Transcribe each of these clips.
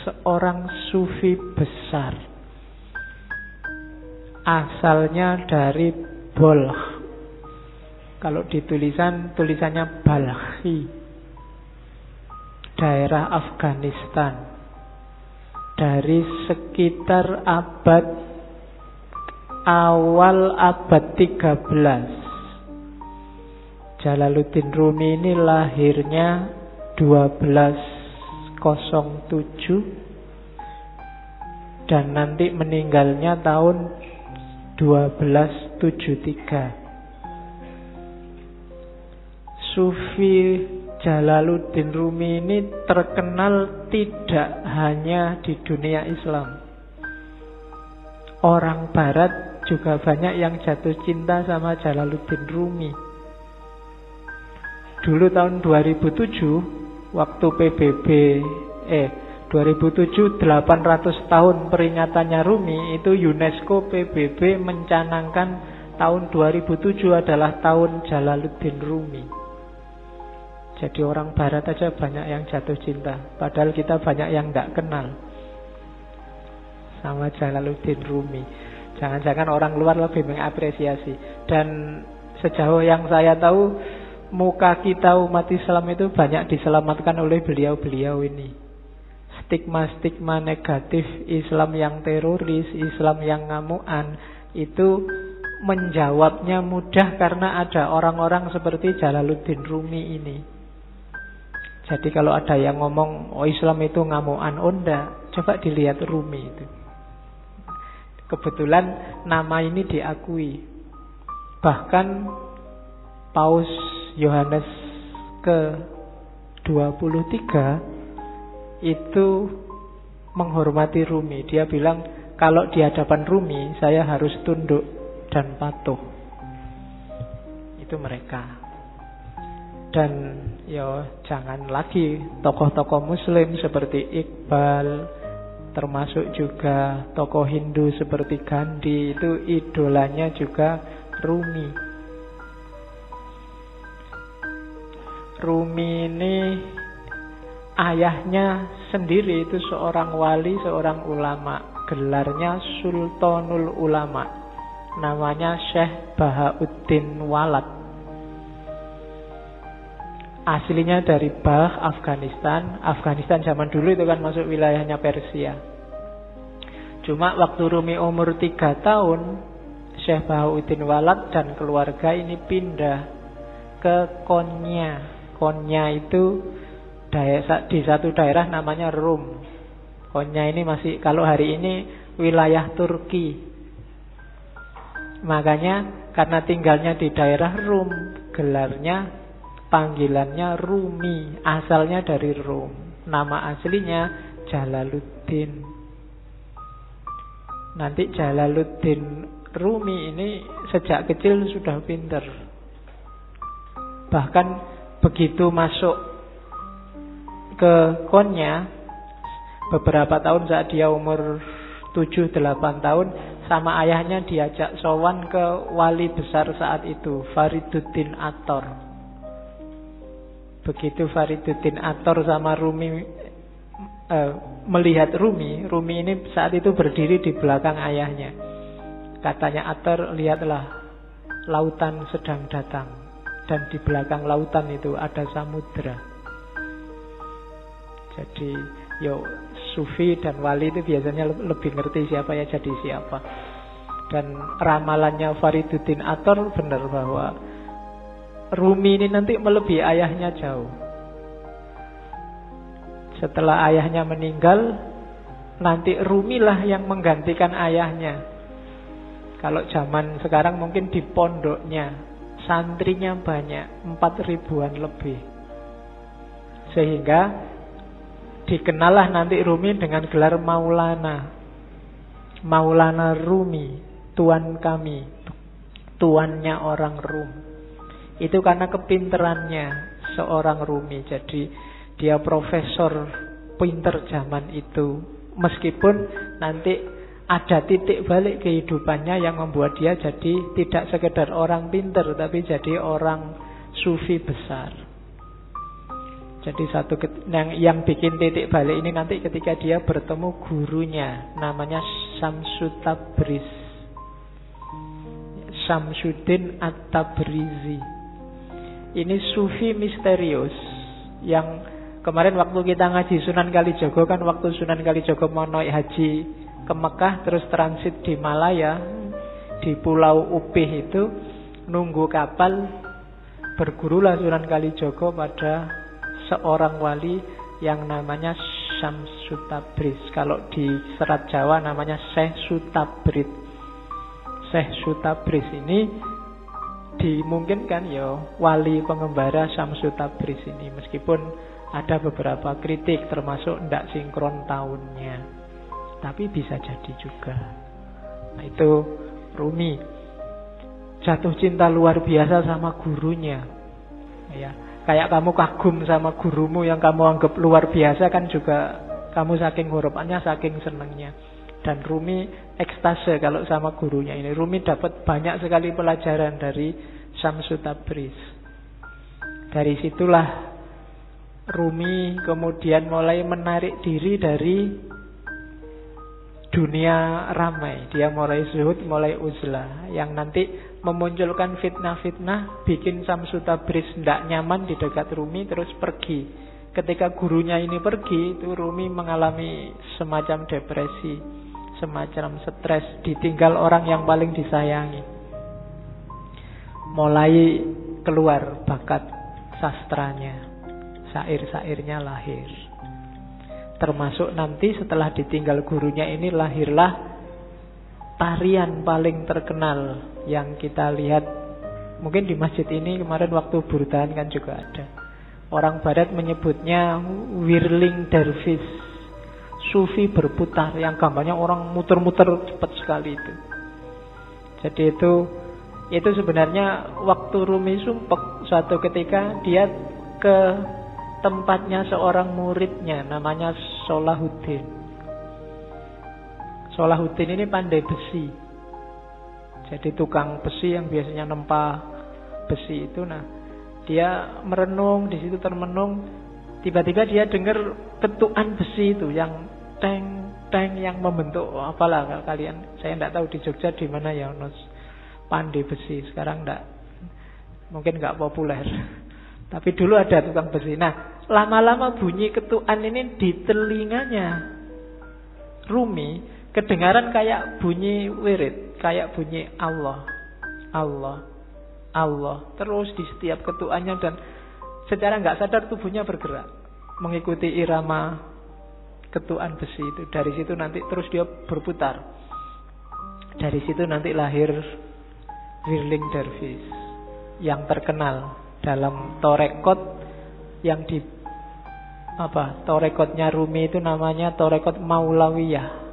seorang sufi besar. Asalnya dari Balkh. Kalau tulisannya Balkhi. Daerah Afghanistan. Dari sekitar awal abad 13. Jalaluddin Rumi ini lahirnya 1207 dan nanti meninggalnya tahun 1273. Sufi Jalaluddin Rumi ini terkenal tidak hanya di dunia Islam. Orang Barat juga banyak yang jatuh cinta sama Jalaluddin Rumi. Dulu tahun 2007, waktu PBB 2007 800 tahun peringatannya Rumi, itu UNESCO PBB mencanangkan tahun 2007 adalah tahun Jalaluddin Rumi. Jadi orang Barat aja banyak yang jatuh cinta, padahal kita banyak yang tidak kenal sama Jalaluddin Rumi. Jangan-jangan orang luar lebih mengapresiasi. Dan sejauh yang saya tahu, muka kita umat Islam itu banyak diselamatkan oleh beliau-beliau ini. Stigma-stigma negatif Islam yang teroris, Islam yang ngamuan, itu menjawabnya mudah karena ada orang-orang seperti Jalaluddin Rumi ini. Jadi kalau ada yang ngomong Islam itu ngamuan, enggak, coba dilihat Rumi itu. Kebetulan nama ini diakui. Bahkan Paus Yohanes ke-23 itu menghormati Rumi. Dia bilang kalau di hadapan Rumi saya harus tunduk dan patuh. Itu mereka. Dan jangan lagi tokoh-tokoh Muslim seperti Iqbal, termasuk juga tokoh Hindu seperti Gandhi, itu idolanya juga Rumi. Rumi ini ayahnya sendiri itu seorang wali, seorang ulama. Gelarnya Sultanul Ulama. Namanya Syekh Bahauddin Walad. Aslinya dari Balkh, Afghanistan. Afghanistan zaman dulu itu kan masuk wilayahnya Persia. Cuma waktu Rumi umur 3 tahun, Syekh Bahauddin Walad dan keluarga ini pindah ke Konya. Konya itu di satu daerah namanya Rum. Konya ini masih, kalau hari ini wilayah Turki. Makanya karena tinggalnya di daerah Rum, gelarnya, panggilannya Rumi, asalnya dari Rum. Nama aslinya Jalaluddin. Nanti Jalaluddin Rumi ini sejak kecil sudah pinter. Bahkan begitu masuk ke Konya, beberapa tahun saat dia umur 7-8 tahun, sama ayahnya diajak sowan ke wali besar saat itu, Fariduddin Attar. Begitu Fariduddin Attar sama Rumi melihat Rumi ini saat itu berdiri di belakang ayahnya. Katanya Attar, lihatlah, lautan sedang datang, dan di belakang lautan itu ada samudra. Jadi Sufi dan wali itu biasanya lebih ngerti siapa ya jadi siapa. Dan ramalannya Fariduddin Attar benar bahwa Rumi ini nanti melebihi ayahnya jauh. Setelah ayahnya meninggal, nanti Rumi lah yang menggantikan ayahnya. Kalau zaman sekarang mungkin di pondoknya santrinya banyak, 4.000-an lebih. Sehingga dikenallah nanti Rumi dengan gelar Maulana. Maulana Rumi, tuan kami, tuannya orang Rum. Itu karena kepinterannya seorang Rumi. Jadi dia profesor pinter zaman itu. Meskipun nanti ada titik balik kehidupannya yang membuat dia jadi tidak sekedar orang pinter, tapi jadi orang sufi besar. Jadi yang bikin titik balik ini nanti ketika dia bertemu gurunya, namanya Syamsut Tabriz, Syamsuddin At-Tabrizi. Ini sufi misterius yang kemarin waktu kita ngaji Sunan Kalijogo kan, waktu Sunan Kalijogo mau naik haji ke Mekah terus transit di Malaya, di Pulau Upih itu nunggu kapal, bergurulah Sunan Kalijogo pada seorang wali yang namanya Syamsut Tabriz. Kalau di Serat Jawa namanya Syekh Sutabrid. Syekh Sutabrid ini dimungkinkan ya wali pengembara Syamsut Tabriz ini, meskipun ada beberapa kritik termasuk ndak sinkron tahunnya, tapi bisa jadi juga. Nah, itu Rumi jatuh cinta luar biasa sama gurunya, ya. Kayak kamu kagum sama gurumu yang kamu anggap luar biasa kan, juga kamu saking harapannya, saking senangnya. Dan Rumi ekstase kalau sama gurunya ini. Rumi dapat banyak sekali pelajaran dari Syamsut Tabriz. Dari situlah Rumi kemudian mulai menarik diri dari dunia ramai. Dia mulai zuhud, mulai uzlah, yang nanti memunculkan fitnah-fitnah, bikin Syamsut Tabriz tidak nyaman di dekat Rumi, terus pergi. Ketika gurunya ini pergi, itu Rumi mengalami semacam depresi, semacam stres, ditinggal orang yang paling disayangi. Mulai keluar bakat sastranya, syair-syairnya lahir. Termasuk nanti setelah ditinggal gurunya ini lahirlah tarian paling terkenal yang kita lihat mungkin di masjid ini kemarin waktu burdan kan juga ada. Orang barat menyebutnya whirling dervish, sufi berputar, yang gambarnya orang muter-muter cepat sekali itu. Jadi itu sebenarnya waktu Rumi sumpek, suatu ketika dia ke tempatnya seorang muridnya namanya Salahuddin. Salahuddin ini pandai besi. Jadi tukang besi yang biasanya nempa besi itu. Nah, dia merenung di situ, termenung. Tiba-tiba dia dengar ketukan besi itu yang teng yang membentuk apalah kalian. Saya tidak tahu di Jogja di mana ya pandai besi. Sekarang enggak, mungkin enggak populer. Tapi dulu ada tukang besi. Nah, lama-lama bunyi ketukan ini di telinganya Rumi kedengaran kayak bunyi wirid, kayak bunyi Allah, Allah, Allah. Terus di setiap ketukannya, dan secara nggak sadar tubuhnya bergerak mengikuti irama ketukan besi itu. Dari situ nanti terus dia berputar. Dari situ nanti lahir whirling dervish yang terkenal dalam torekot yang di torekotnya Rumi itu namanya torekot Maulawiyah.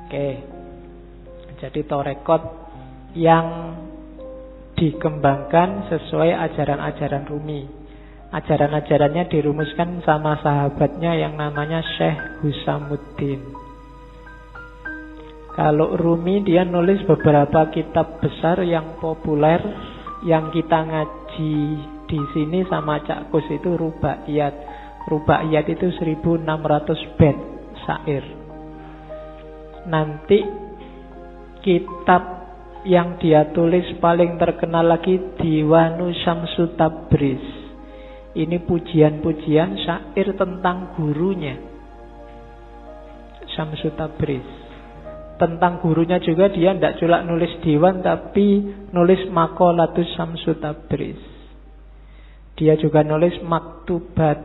Oke, jadi torekot yang dikembangkan sesuai ajaran-ajaran Rumi. Ajaran-ajarannya dirumuskan sama sahabatnya yang namanya Syekh Husamuddin. Kalau Rumi dia nulis beberapa kitab besar yang populer, yang kita ngaji di sini sama Cak Kus itu Rubaiyat. Rubaiyat itu 1600 bait syair. Nanti kitab yang dia tulis paling terkenal lagi Diwanu Syamsut Tabriz. Ini pujian-pujian syair tentang gurunya Syamsut Tabriz. Tentang gurunya juga dia tidak cuma nulis diwan, tapi nulis Maqalatus Syamsut Tabriz. Dia juga nulis maktubat.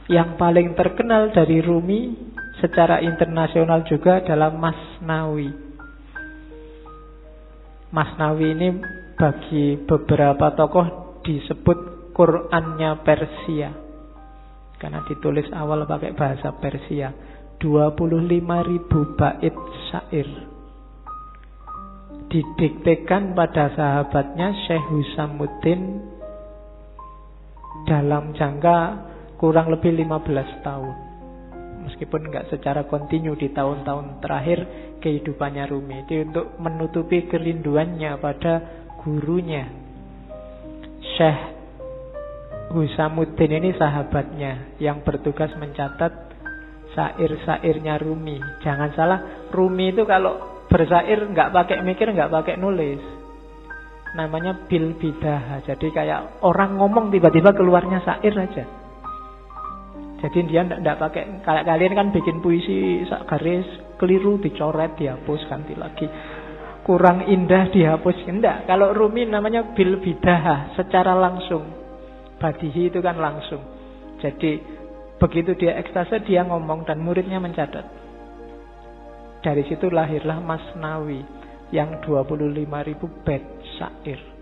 Yang paling terkenal dari Rumi secara internasional juga adalah Masnawi. Masnawi ini bagi beberapa tokoh disebut Qur'annya Persia, karena ditulis awal pakai bahasa Persia. 25.000 bait syair didiktekan pada sahabatnya Syekh Husamuddin dalam jangka kurang lebih 15 tahun. Meskipun enggak secara kontinu di tahun-tahun terakhir kehidupannya Rumi, itu untuk menutupi kerinduannya pada gurunya Syekh Husamuddin ini sahabatnya yang bertugas mencatat syair-syairnya Rumi. Jangan salah, Rumi itu kalau bersyair nggak pakai mikir, nggak pakai nulis. Namanya bil bidah. Jadi kayak orang ngomong tiba-tiba keluarnya syair aja. Jadi dia nggak pakai, kayak kalian kan bikin puisi sak garis keliru dicoret, dihapus, ganti lagi. Kurang indah dihapus. Enggak, kalau Rumi namanya bil bidah, secara langsung. Badihi itu kan langsung. Jadi begitu dia ekstase, dia ngomong dan muridnya mencatat. Dari situ lahirlah Masnawi yang 25.000 bait syair.